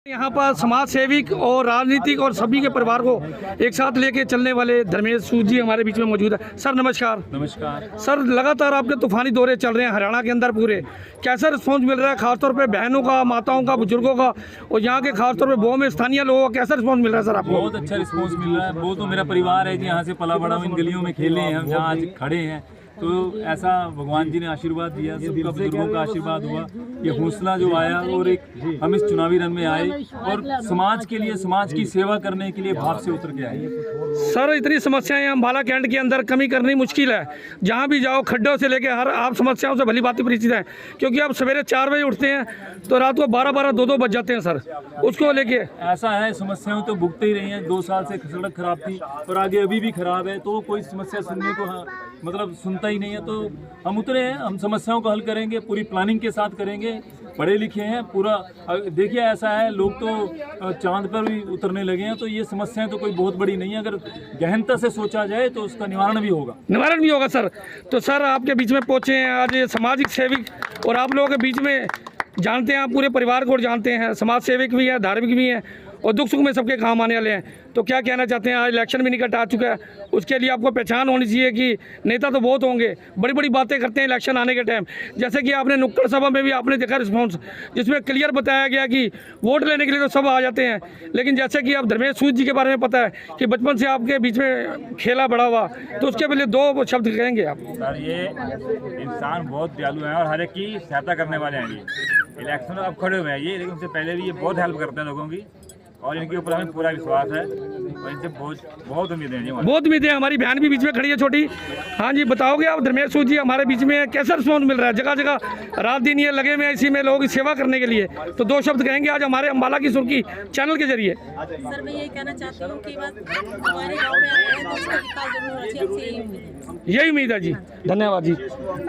यहाँ पर समाज सेविक और राजनीतिक और सभी के परिवार को एक साथ लेके चलने वाले धर्मेश सूद जी हमारे बीच में मौजूद है। सर नमस्कार। नमस्कार सर, लगातार आपके तूफानी दौरे चल रहे हैं हरियाणा के अंदर पूरे, कैसा रिस्पॉन्स मिल रहा है खासतौर पे बहनों का, माताओं का, बुजुर्गों का और यहाँ के खासतौर पे बहु में स्थानीय लोगों का कैसा रिस्पॉन्स मिल रहा है सर आपको? बहुत अच्छा रिस्पॉन्स मिल रहा है। वो तो मेरा परिवार है जी, यहाँ से पला बड़ा इन गलियों में खेले हैं हम, जहाँ आज खड़े हैं। तो ऐसा भगवान जी ने आशीर्वाद दिया, सबका बुजुर्गों का आशीर्वाद हुआ, ये हौसला जो आया और एक हम इस चुनावी रन में आए और समाज के लिए, समाज की सेवा करने के लिए भाव से उतर के आए। सर, इतनी समस्याएं अम्बाला कैंट के अंदर कमी करनी मुश्किल है। जहाँ भी जाओ खड्डों से लेके हर आप समस्याओं से भली भांति परिचित हैं, क्योंकि आप सवेरे 4 बजे उठते हैं तो रात को 12-12, 2-2 बज जाते हैं सर, उसको लेके ऐसा है। समस्याएं तो भुगते ही रही हैं। 2 साल से सड़क खराब थी और आगे अभी भी खराब है, तो कोई समस्या सुनने को मतलब सुनता ही नहीं है। तो हम उतरे हैं, हम समस्याओं को हल करेंगे, पूरी प्लानिंग के साथ करेंगे। पढ़े लिखे हैं पूरा। देखिए ऐसा है, लोग तो चांद पर भी उतरने लगे हैं, तो ये समस्याएं तो कोई बहुत बड़ी नहीं है। अगर गहनता से सोचा जाए तो उसका निवारण भी होगा सर। तो सर, आपके बीच में पहुंचे हैं आज ये सामाजिक सेविक और आप लोगों के बीच में जानते हैं, आप पूरे परिवार को जानते हैं, समाज सेविक भी है, धार्मिक भी हैं और दुख सुख में सबके काम आने वाले हैं। तो क्या कहना चाहते हैं? आज इलेक्शन भी निकट आ चुका है, उसके लिए आपको पहचान होनी चाहिए कि नेता तो बहुत होंगे, बड़ी बड़ी बातें करते हैं इलेक्शन आने के टाइम। जैसे कि आपने नुक्कड़ सभा में भी आपने देखा रिस्पॉन्स, जिसमें क्लियर बताया गया कि वोट लेने के लिए तो सब आ जाते हैं, लेकिन जैसे कि आप धर्मेश सूद जी के बारे में पता है कि बचपन से आपके बीच में खेला बड़ा हुआ, तो उसके पहले 2 शब्द कहेंगे आप? सर, ये इंसान बहुत दयालु है और हर एक की सहायता करने वाले हैं। ये इलेक्शन अब खड़े हुए हैं ये, लेकिन उससे पहले भी ये बहुत हेल्प करते हैं लोगों की और इनके ऊपर हमें पूरा विश्वास है और इनसे बहुत उम्मीदें हैं। बहुत उम्मीदें हैं। हमारी बहन भी बीच में खड़ी है छोटी। हाँ जी, बताओगे आप धर्मेश सूद जी हमारे बीच में कैसा रिस्पॉन्स मिल रहा है? जगह जगह रात दिन ये लगे हुए हैं इसी में लोगों की सेवा करने के लिए, तो 2 शब्द कहेंगे आज हमारे अम्बाला की सुर्खी चैनल के जरिए? सर, मैं यही कहना चाहती हूँ कि बस हमारे गाँव में आए हैं तो उसका विकास जरूर होना चाहिए, हमसे यही उम्मीद है जी। धन्यवाद जी।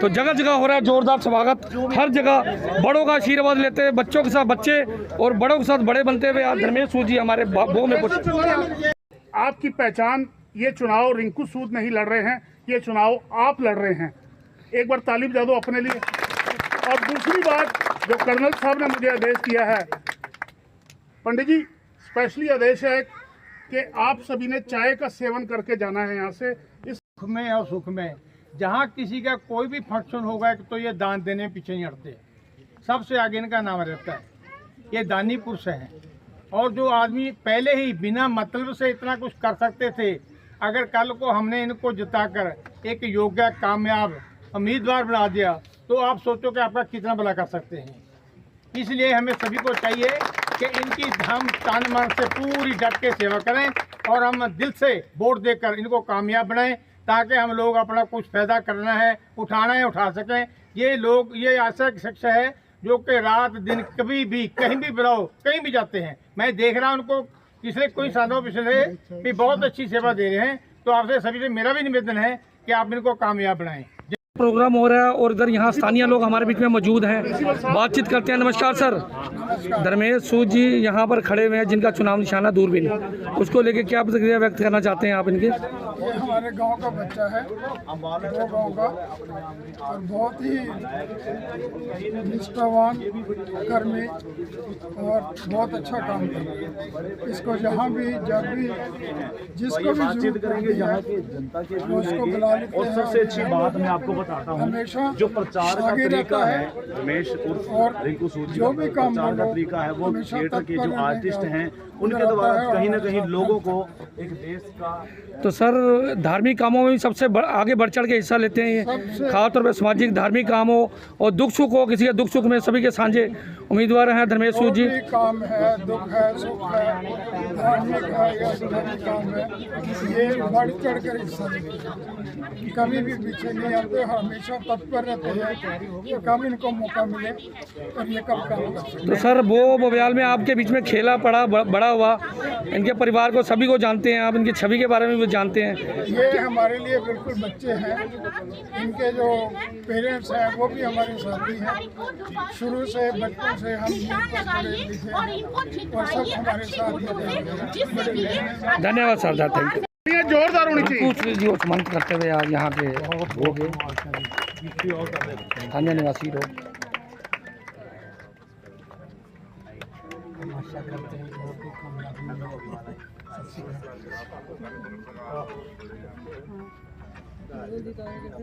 तो जगह जगह हो रहा है जोरदार स्वागत, हर जगह बड़ों का आशीर्वाद लेते हैं, बच्चों के साथ बच्चे और बड़ों के साथ बड़े बनते हुए आज धर्मेश सूद जी हमारे वो में पहुंचे। आपकी पहचान, ये चुनाव रिंकू सूद नहीं लड़ रहे हैं, ये चुनाव आप लड़ रहे हैं। एक बार ताली बजा दो अपने लिए। और दूसरी बात, जो कर्नल साहब ने मुझे आदेश दिया है, पंडित जी स्पेशली आदेश है कि आप सभी ने चाय का सेवन करके जाना है यहाँ से। इस सुख में और सुख में जहाँ किसी का कोई भी फंक्शन होगा तो ये दान देने पीछे नहीं हटते, सबसे आगे इनका नाम रहता है। ये दानी पुरुष हैं और जो आदमी पहले ही बिना मतलब से इतना कुछ कर सकते थे, अगर कल को हमने इनको जिताकर एक योग्य कामयाब उम्मीदवार बना दिया तो आप सोचो कि आपका कितना भला कर सकते हैं। इसलिए हमें सभी को चाहिए कि इनकी हम तन मन से पूरी डट के सेवा करें और हम दिल से वोट देकर इनको कामयाब बनाएं, ताकि हम लोग अपना कुछ पैदा करना है, उठाना है, उठा सकें। ये लोग, ये ऐसा शख्स है जो कि रात दिन कभी भी कहीं भी बुलाओ कहीं भी जाते हैं। मैं देख रहा हूँ उनको पिछले कोई सालों पिछले भी बहुत अच्छी सेवा दे रहे हैं। तो आपसे सभी से मेरा भी निवेदन है कि आप इनको कामयाब बनाएं। प्रोग्राम हो रहा है और इधर यहाँ स्थानीय लोग हमारे बीच में मौजूद हैं, बातचीत करते हैं। नमस्कार सर, धर्मेश सूद जी यहाँ पर खड़े हुए हैं जिनका चुनाव निशाना दूरबीन, उसको लेके क्या प्रतिक्रिया व्यक्त करना चाहते हैं आप इनके? ये हमारे गांव का बच्चा है, 2 गांव का, और बहुत ही निष्ठावान कर्मी और बहुत अच्छा काम कर रहा है। इसको जहाँ भी जब भी जिसको भी जरूरत करेंगे यहाँ की जनता के उसको बुला लेते हैं। और सबसे अच्छी बात मैं आपको बताता हूँ, हमेशा जो प्रचार का तरीका है रमेश और रिंकू सूद जी, जो भी काम का तरीका है वो थिएटर के जो आर्टिस्ट हैं उनके द्वारा कहीं ना कहीं लोगों को एक देश का। तो सर, धार्मिक कामों में भी सबसे आगे बढ़ चढ़ के हिस्सा लेते हैं ये, खासतौर पर सामाजिक धार्मिक काम हो और दुख सुख हो, किसी के दुख सुख में सभी के साझे उम्मीदवार हैं धर्मेश सूद जी। काम है, दुख है, सुख है, धार्मिक है या सामाजिक काम है, ये बढ़ चढ़ कर हिस्सा लेते हैं, कभी भी पीछे नहीं आते, हमेशा तत्पर रहते हैं कि कब इनको मौका मिले और ये कब काम कर सकते। तो सर, वो बब्याल में आपके बीच में खेला पड़ा बड़ा हुआ, इनके परिवार को सभी को जानते हैं आप, इनकी छवि के बारे में भी जानते हैं। ये हमारे लिए बिल्कुल बच्चे हैं। इनके जो पेरेंट्स हैं वो भी हमारे साथी हैं। शुरू से बचपन से हम और सब हमारे साथ। धन्यवाद सर, थैंक यू। जोरदार होनी चाहिए। कुछ जी सम्मानित करते हुए आज यहाँ के हो गए स्थानीय निवासी लोग।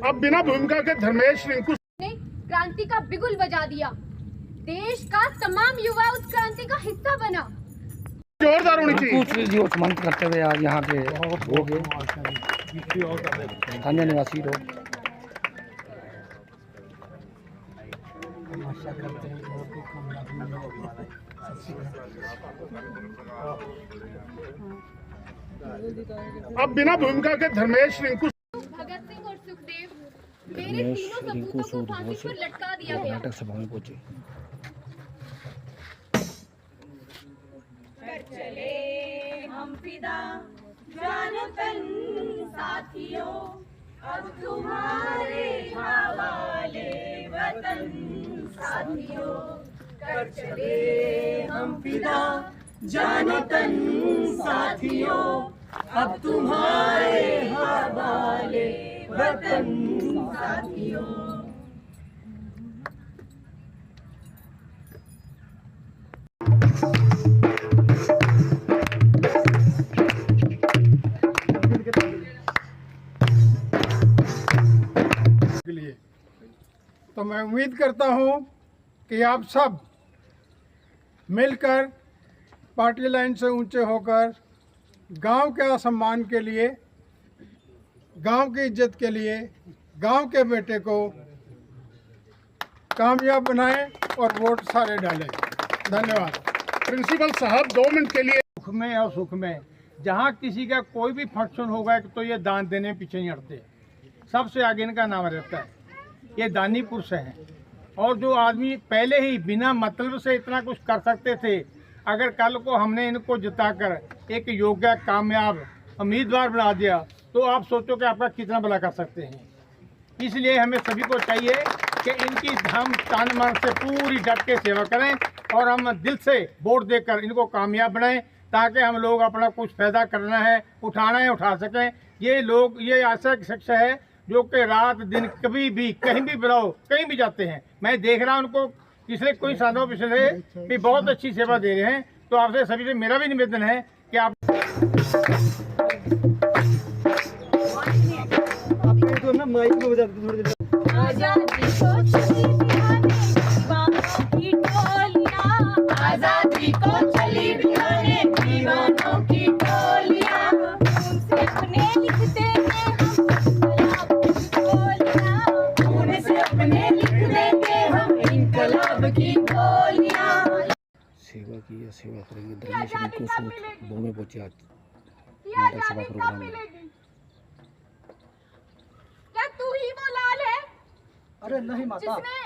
अब बिना भूमिका के धर्मेश रिंकू ने क्रांति का बिगुल बजा दिया। देश का तमाम युवा उस क्रांति का हिस्सा बना। जोरदार होनी चाहिए। कुछ जी मंत्र करते हुए आज यहाँ पे हो गए स्थानीय निवासी लोग। अब बिना भूमिका के धर्मेश रिंकू भगत सिंह और सुखदेव मेरे तीनों सपूतों को फांसी पर लटका दिया गया। नाटक सभा में पहुंचे। चले हम फिदा जानो तन साथियों, अब तुम्हारे हवाले वतन साथियों। कर चले हम फिदा जानो तन साथियों, अब तुम्हारे हवाले वतन साथियों। के लिए तो मैं उम्मीद करता हूं कि आप सब मिलकर पार्टी लाइन से ऊंचे होकर गांव के सम्मान के लिए, गांव की इज्जत के लिए, गांव के बेटे को कामयाब बनाएं और वोट सारे डालें। धन्यवाद। प्रिंसिपल साहब 2 मिनट के लिए। दुख में और सुख में जहाँ किसी का कोई भी फंक्शन होगा तो ये दान देने पीछे नहीं हटते, सबसे आगे इनका नाम रहता है। ये दानी पुरुष हैं और जो आदमी पहले ही बिना मतलब से इतना कुछ कर सकते थे, अगर कल को हमने इनको जिताकर एक योग्य कामयाब उम्मीदवार बना दिया तो आप सोचो कि आपका कितना भला कर सकते हैं। इसलिए हमें सभी को चाहिए कि इनकी हम तन मन से पूरी डट के सेवा करें और हम दिल से वोट देकर इनको कामयाब बनाएं, ताकि हम लोग अपना कुछ फायदा करना है, उठाना है, उठा सकें। ये लोग, ये ऐसा शख्स है जो कि रात दिन कभी भी कहीं भी बुलाओ कहीं भी जाते हैं। मैं देख रहा हूँ उनको पिछले कोई सालों पिछले भी बहुत अच्छी सेवा दे रहे हैं। तो आपसे सभी से मेरा भी निवेदन है कि आप आजादी को चली बिहाने दीवानों की टोलियां, आजादी को चली बिहाने दीवानों की टोलियां। उनसे अपने लिखते हैं हम इनकलाब की गोलियां, उनसे अपने लिख देंगे हम इनकलाब की गोलियां। सेवा की या सेवा करेंगे धर्मेश रिंकू सूद बो में पहुंचे आज नाटक सभा प्रोग्राम में। क्या तू ही वो लाल है? अरे नहीं माता, जिसने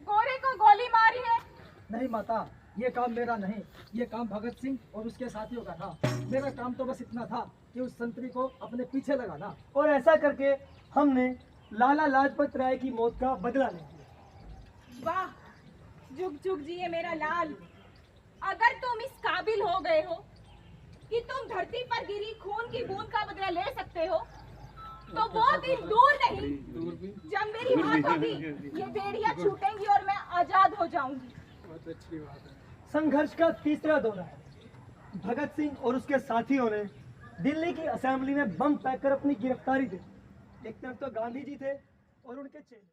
गोरे को गोली मारी है? नहीं माता, ये काम मेरा नहीं, ये काम भगत सिंह और उसके साथियों का था। मेरा काम तो बस इतना था कि उस संतरी को अपने पीछे लगाना, और ऐसा करके हमने लाला लाजपत राय की मौत का बदला ले लिया। वाह, जुग जुग जिए मेरा लाल। अगर तुम इस काबिल हो गए हो कि तुम धरती पर गिरी खून की बूंद का बदला ले सकते हो, तो वो दिन दूर नहीं जब मेरी हाथों की ये बेड़ियां छूटेंगी और मैं आजाद हो जाऊंगी। संघर्ष का तीसरा दौर है। भगत सिंह और उसके साथियों ने दिल्ली की असेंबली में बम पैक कर अपनी गिरफ्तारी दी। एक तरफ तो गांधी जी थे और उनके चेले।